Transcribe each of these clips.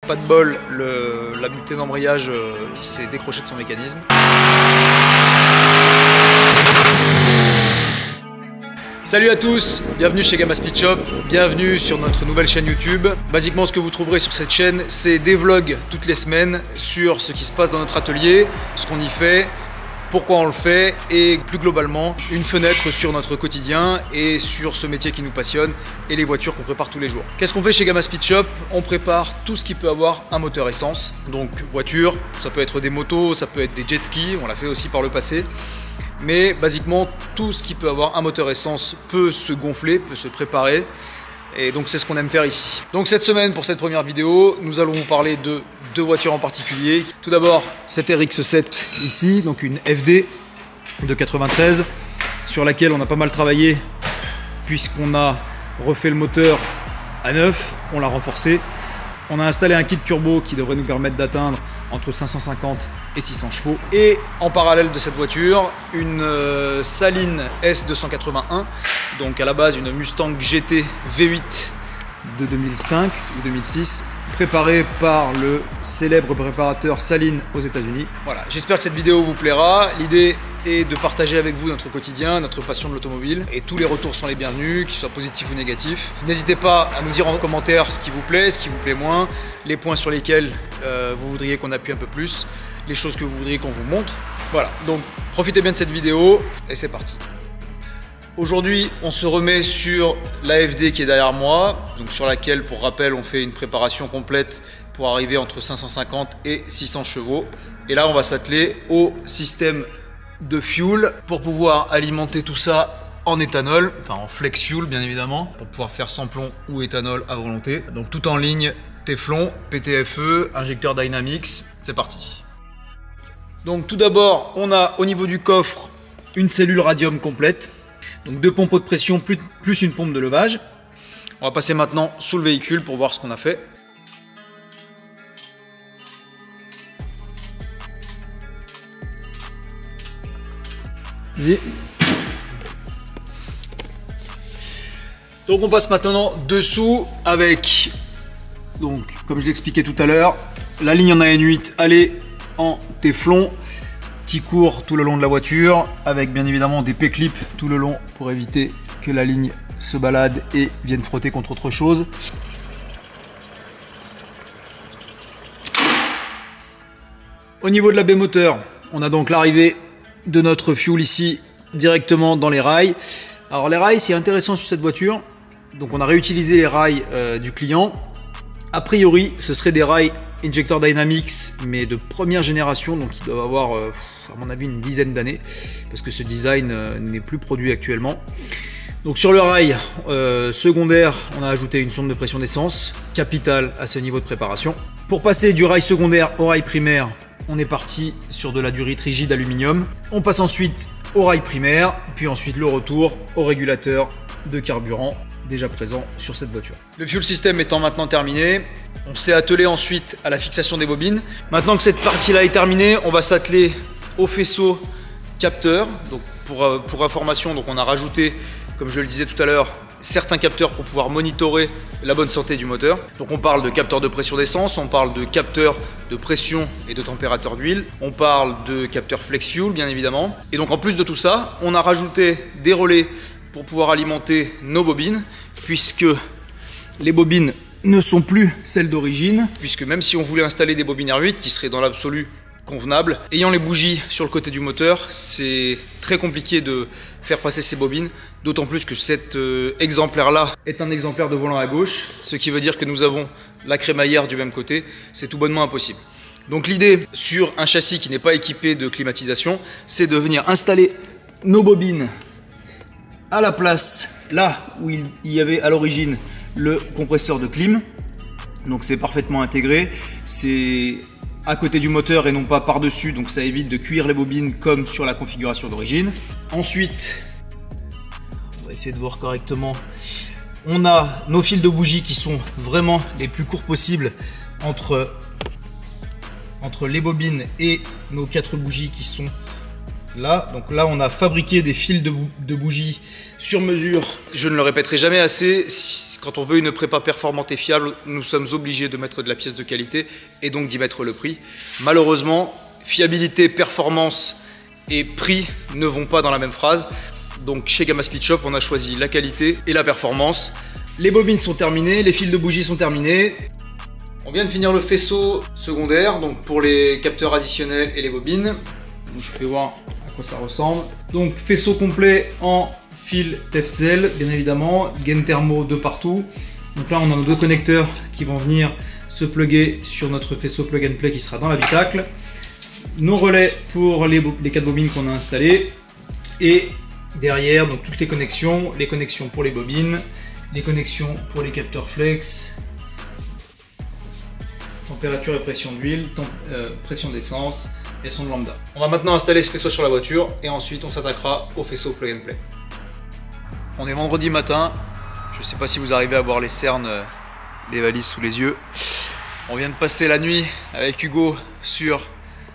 Pas de bol, la butée d'embrayage s'est décrochée de son mécanisme. Salut à tous, bienvenue chez Gamma Speed Shop, bienvenue sur notre nouvelle chaîne YouTube. Basiquement, ce que vous trouverez sur cette chaîne, c'est des vlogs toutes les semaines sur ce qui se passe dans notre atelier, ce qu'on y fait, pourquoi on le fait et plus globalement une fenêtre sur notre quotidien et sur ce métier qui nous passionne et les voitures qu'on prépare tous les jours. Qu'est-ce qu'on fait chez Gamma Speed Shop? On prépare tout ce qui peut avoir un moteur essence, donc voiture, ça peut être des motos, ça peut être des jet skis, on l'a fait aussi par le passé. Mais basiquement, tout ce qui peut avoir un moteur essence peut se gonfler, peut se préparer. Et donc c'est ce qu'on aime faire ici. Donc cette semaine, pour cette première vidéo, nous allons vous parler de deux voitures en particulier. Tout d'abord, cette RX-7 ici, donc une FD de 93, sur laquelle on a pas mal travaillé, puisqu'on a refait le moteur à neuf, on l'a renforcé. On a installé un kit turbo qui devrait nous permettre d'atteindre entre 550 et 600 chevaux. Et en parallèle de cette voiture, une Saline S281, donc à la base une Mustang GT V8 de 2005 ou 2006, préparée par le célèbre préparateur Saline aux États-Unis. Voilà, j'espère que cette vidéo vous plaira. L'idée est de partager avec vous notre quotidien, notre passion de l'automobile, et tous les retours sont les bienvenus, qu'ils soient positifs ou négatifs. N'hésitez pas à nous dire en commentaire ce qui vous plaît moins, les points sur lesquels vous voudriez qu'on appuie un peu plus, les choses que vous voudriez qu'on vous montre. Voilà, donc profitez bien de cette vidéo et c'est parti. Aujourd'hui, on se remet sur la FD qui est derrière moi, donc sur laquelle, pour rappel, on fait une préparation complète pour arriver entre 550 et 600 chevaux. Et là, on va s'atteler au système de fuel pour pouvoir alimenter tout ça en éthanol, enfin en flex fuel bien évidemment, pour pouvoir faire sans plomb ou éthanol à volonté. Donc tout en ligne, Teflon, PTFE, injecteur Dynamics, c'est parti. Donc tout d'abord, on a au niveau du coffre une cellule radium complète. Donc deux pompes haute pression plus une pompe de levage. On va passer maintenant sous le véhicule pour voir ce qu'on a fait. Donc on passe maintenant dessous avec, donc comme je l'expliquais tout à l'heure, la ligne en AN8 allée en Teflon qui court tout le long de la voiture, avec bien évidemment des P-clips tout le long pour éviter que la ligne se balade et vienne frotter contre autre chose. Au niveau de la baie moteur, on a donc l'arrivée de notre fuel ici directement dans les rails. Alors les rails, c'est intéressant sur cette voiture, donc on a réutilisé les rails du client. A priori, ce seraient des rails Injector Dynamics, mais de première génération, donc ils doivent avoir, à mon avis, une dizaine d'années, parce que ce design n'est plus produit actuellement. Donc sur le rail secondaire, on a ajouté une sonde de pression d'essence, capitale à ce niveau de préparation. Pour passer du rail secondaire au rail primaire, on est parti sur de la durite rigide aluminium. On passe ensuite au rail primaire, puis ensuite le retour au régulateur de carburant déjà présent sur cette voiture. Le fuel system étant maintenant terminé, on s'est attelé ensuite à la fixation des bobines. Maintenant que cette partie-là est terminée, on va s'atteler au faisceau capteur. Donc pour information, donc on a rajouté, comme je le disais tout à l'heure, certains capteurs pour pouvoir monitorer la bonne santé du moteur. Donc on parle de capteur de pression d'essence, on parle de capteur de pression et de température d'huile, on parle de capteur flex fuel bien évidemment. Et donc en plus de tout ça, on a rajouté des relais pour pouvoir alimenter nos bobines, puisque les bobines ne sont plus celles d'origine, puisque même si on voulait installer des bobines R8 qui seraient dans l'absolu convenables, ayant les bougies sur le côté du moteur, c'est très compliqué de faire passer ces bobines, d'autant plus que cet exemplaire-là est un exemplaire de volant à gauche, ce qui veut dire que nous avons la crémaillère du même côté, c'est tout bonnement impossible. Donc l'idée sur un châssis qui n'est pas équipé de climatisation, c'est de venir installer nos bobines à la place, là où il y avait à l'origine le compresseur de clim. Donc c'est parfaitement intégré, c'est à côté du moteur et non pas par-dessus, donc ça évite de cuire les bobines comme sur la configuration d'origine. Ensuite, on va essayer de voir correctement, on a nos fils de bougies qui sont vraiment les plus courts possibles entre les bobines et nos 4 bougies qui sont là. Donc là on a fabriqué des fils de bougies sur mesure. Je ne le répéterai jamais assez, quand on veut une prépa performante et fiable, nous sommes obligés de mettre de la pièce de qualité et donc d'y mettre le prix. Malheureusement, fiabilité, performance et prix ne vont pas dans la même phrase. Donc chez Gamma Speed Shop, on a choisi la qualité et la performance. Les bobines sont terminées, les fils de bougie sont terminés. On vient de finir le faisceau secondaire, donc pour les capteurs additionnels et les bobines. Donc je peux voir à quoi ça ressemble. Donc faisceau complet en fil Tefzel, bien évidemment, gain thermo de partout. Donc là on a nos deux connecteurs qui vont venir se plugger sur notre faisceau plug and play qui sera dans l'habitacle. Nos relais pour les 4 bobines qu'on a installées. Et derrière, donc toutes les connexions pour les bobines, les connexions pour les capteurs flex, température et pression d'huile, pression d'essence et son lambda. On va maintenant installer ce faisceau sur la voiture et ensuite on s'attaquera au faisceau plug and play. On est vendredi matin, je ne sais pas si vous arrivez à voir les cernes, les valises sous les yeux. On vient de passer la nuit avec Hugo sur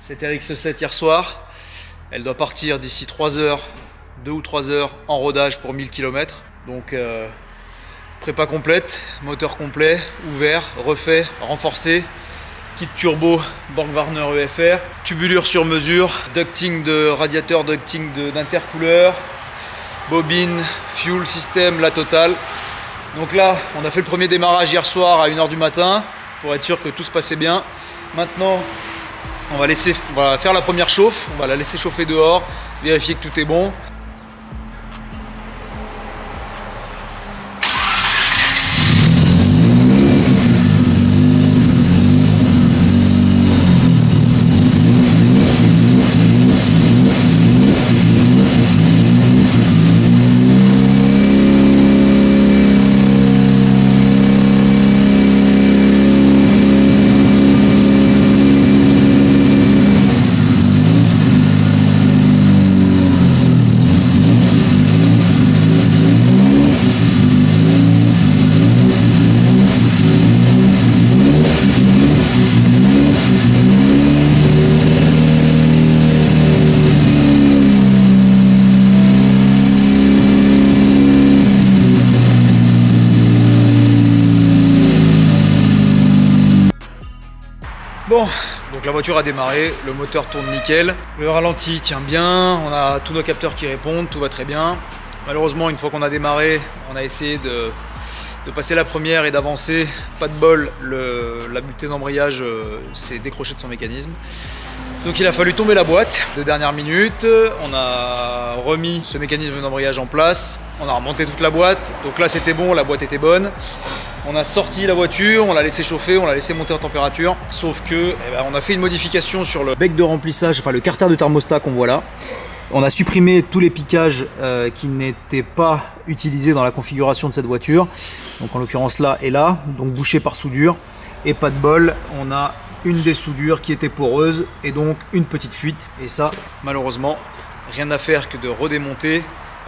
cette RX7 hier soir. Elle doit partir d'ici 3 heures, 2 ou 3 heures en rodage pour 1000 km. Donc prépa complète, moteur complet, ouvert, refait, renforcé, kit turbo Borg-Warner EFR, tubulure sur mesure, ducting de radiateur, ducting d'intercooleur, bobine, fuel system, la totale. Donc là, on a fait le premier démarrage hier soir à 1 h du matin pour être sûr que tout se passait bien. Maintenant, on va faire la première chauffe, on va la laisser chauffer dehors, vérifier que tout est bon. Bon, donc la voiture a démarré, le moteur tourne nickel, le ralenti tient bien, on a tous nos capteurs qui répondent, tout va très bien. Malheureusement, une fois qu'on a démarré, on a essayé de passer la première et d'avancer. Pas de bol, la butée d'embrayage s'est décrochée de son mécanisme. Donc il a fallu tomber la boîte de dernière minute, on a remis ce mécanisme d'embrayage en place, on a remonté toute la boîte, donc là c'était bon, la boîte était bonne. On a sorti la voiture, on l'a laissé chauffer, on l'a laissé monter en température, sauf que on a fait une modification sur le bec de remplissage, enfin le carter de thermostat qu'on voit là. On a supprimé tous les piquages qui n'étaient pas utilisés dans la configuration de cette voiture, donc en l'occurrence là et là, donc bouché par soudure, et pas de bol, on a une des soudures qui était poreuse et donc une petite fuite, et ça malheureusement rien à faire que de redémonter,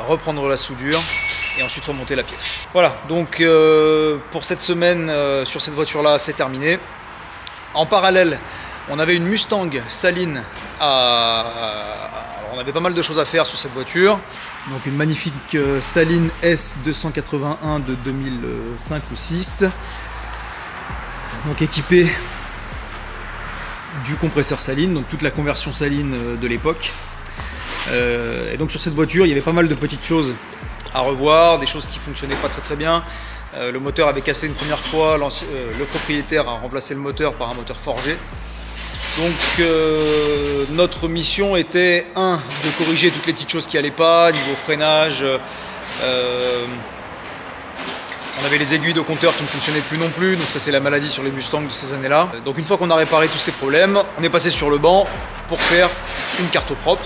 reprendre la soudure et ensuite remonter la pièce. Voilà, donc pour cette semaine sur cette voiture là c'est terminé. En parallèle on avait une Mustang Saline on avait pas mal de choses à faire sur cette voiture. Donc une magnifique Saline S281 de 2005 ou 6, donc équipée du compresseur Saline, donc toute la conversion Saline de l'époque. Et donc sur cette voiture il y avait pas mal de petites choses à revoir, des choses qui fonctionnaient pas très bien. Le moteur avait cassé une première fois, le propriétaire a remplacé le moteur par un moteur forgé. Donc notre mission était de corriger toutes les petites choses qui allaient pas, niveau freinage. On avait les aiguilles de compteur qui ne fonctionnaient plus non plus, donc ça c'est la maladie sur les Mustangs de ces années-là. Donc une fois qu'on a réparé tous ces problèmes, on est passé sur le banc pour faire une carte propre.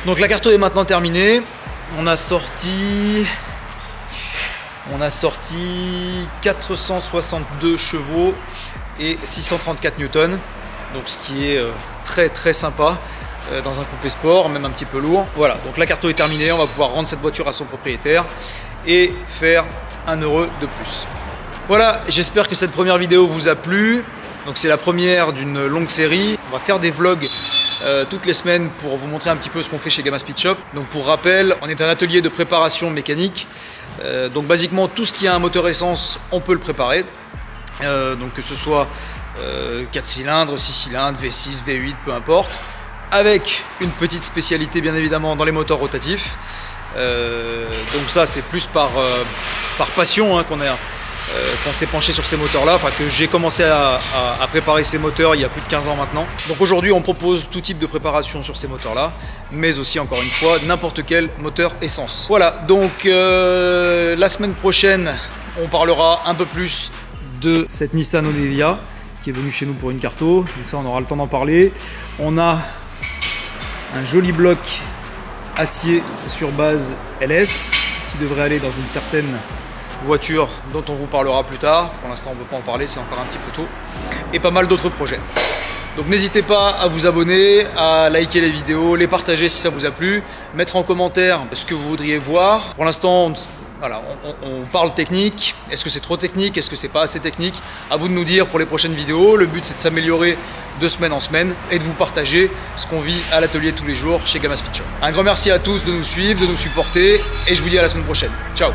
Donc la carto est maintenant terminée. On a sorti 462 chevaux et 634 newtons. Donc ce qui est très sympa dans un coupé sport, même un petit peu lourd. Voilà, donc la carto est terminée. On va pouvoir rendre cette voiture à son propriétaire et faire 1 € de plus. Voilà, j'espère que cette première vidéo vous a plu. Donc c'est la première d'une longue série. On va faire des vlogs toutes les semaines pour vous montrer un petit peu ce qu'on fait chez Gamma Speed Shop. Donc pour rappel, on est un atelier de préparation mécanique. Donc basiquement tout ce qui a un moteur essence, on peut le préparer. Donc que ce soit 4 cylindres, 6 cylindres, V6, V8, peu importe. Avec une petite spécialité bien évidemment dans les moteurs rotatifs. Donc ça c'est plus par passion hein, qu'on s'est penché sur ces moteurs-là, enfin que j'ai commencé à préparer ces moteurs il y a plus de 15 ans maintenant. Donc aujourd'hui on propose tout type de préparation sur ces moteurs-là, mais aussi encore une fois n'importe quel moteur essence. Voilà, donc la semaine prochaine on parlera un peu plus de cette Nissan Onevia qui est venue chez nous pour une carto, donc ça on aura le temps d'en parler. On a un joli bloc acier sur base LS qui devrait aller dans une certaine voiture dont on vous parlera plus tard. Pour l'instant on ne peut pas en parler, c'est encore un petit peu tôt. Et pas mal d'autres projets. Donc n'hésitez pas à vous abonner, à liker les vidéos, les partager si ça vous a plu, mettre en commentaire ce que vous voudriez voir. Pour l'instant voilà, on parle technique. Est-ce que c'est trop technique? Est-ce que c'est pas assez technique? À vous de nous dire pour les prochaines vidéos. Le but c'est de s'améliorer de semaine en semaine et de vous partager ce qu'on vit à l'atelier tous les jours chez Gamma Speed Shop. Un grand merci à tous de nous suivre, de nous supporter et je vous dis à la semaine prochaine. Ciao!